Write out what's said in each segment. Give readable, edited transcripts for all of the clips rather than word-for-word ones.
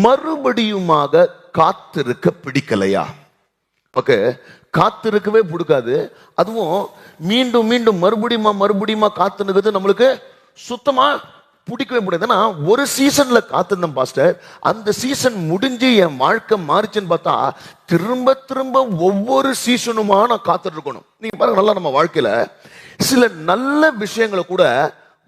மறுபடியுமாக காத்திருக்க பிடிக்கலையா? ஓகே, காத்திருக்கவே பிடிக்காது. அதுவும் மீண்டும் மீண்டும் மறுபடியுமா காத்துனுக்குது நம்மளுக்கு சுத்தமா பிடிக்கவே முடியாது. ஏன்னா ஒரு சீசன்ல காத்திருந்தேன் பாஸ்டர், அந்த சீசன் முடிஞ்சு என் வாழ்க்கை மாறிச்சுன்னு பார்த்தா திரும்ப திரும்ப ஒவ்வொரு சீசனுமா நான் காத்துட்டு இருக்கணும். நீங்க பாருங்க, நல்லா நம்ம வாழ்க்கையில சில நல்ல விஷயங்களை கூட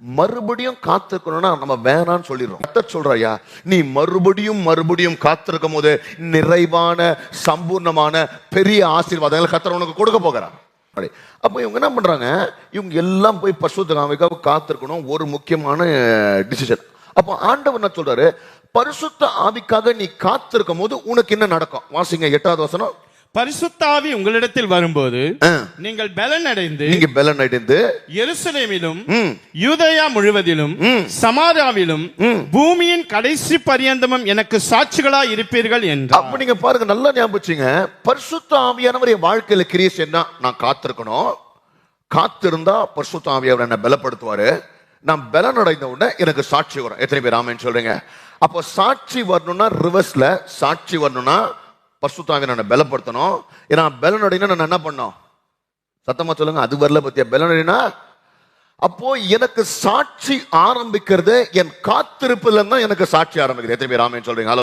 மறுபடியும் காத்திருக்கணும்னா நம்ம வேணான்னு சொல்லிடுறோம். கர்த்தர் சொல்றாயா, நீ மறுபடியும் காத்திருக்கும் போது நிறைவான சம்பூர்ணமான பெரிய ஆசீர்வாதங்களை கர்த்தர் உனக்கு கொடுக்க போகிறார். அப்ப இவங்க என்ன பண்றாங்க, இவங்க எல்லாம் போய் பரிசுத்த ஆவிக்காக காத்திருக்கணும், ஒரு முக்கியமான டிசிஷன். அப்போ ஆண்டவர் என்ன சொல்றாரு, பரிசுத்த ஆவிக்காக நீ காத்திருக்கும் போது உனக்கு என்ன நடக்கும்? வாசிங்க 8வது வசனம். பரிசுத்த ஆவி உங்களிடத்தில் வரும்போது நீங்கள் பலன் அடைந்து எருசலேமிலும் யூதேயா முழுவதிலும் சமாரியாவிலும் பூமியின் கடைசி பரியந்தமும் எனக்கு சாட்சிகளா இருப்பீர்கள் என்று. அப்ப நீங்க பாருங்க, நல்லா ஞாபகம் வச்சுங்க, பரிசுத்த ஆவியானவர் என் வாழ்க்கையில கிரியை செய்யணும்னா நான் காத்திருக்கணும். காத்திருந்தா பரிசுத்த ஆவியானவர் என்ன பலப்படுத்துவாரு. நான் பலன் அடைந்த உடனே எனக்கு சாட்சி வரும். எத்தனை பேர் ஆமென் சொல்றீங்க? அப்போ சாட்சி வரணும்னா ரிவர்ஸ்ல, சாட்சி வரணும்னா பரிசுத்த ஆவியை நான் பலப்படுத்தணும். ஏன்னா பலன் அடைனா நான் என்ன பண்ணோம்? சத்தமா சொல்லுங்க, அது வரல பத்தியா? பலன் அடைனா அப்போ எனக்கு சாட்சி ஆரம்பிக்கிறது என் காத்திருப்புல தான் எனக்கு சாட்சி ஆரம்பிக்கிறது. எத்தனை பேர் ஆமென் சொல்றீங்க?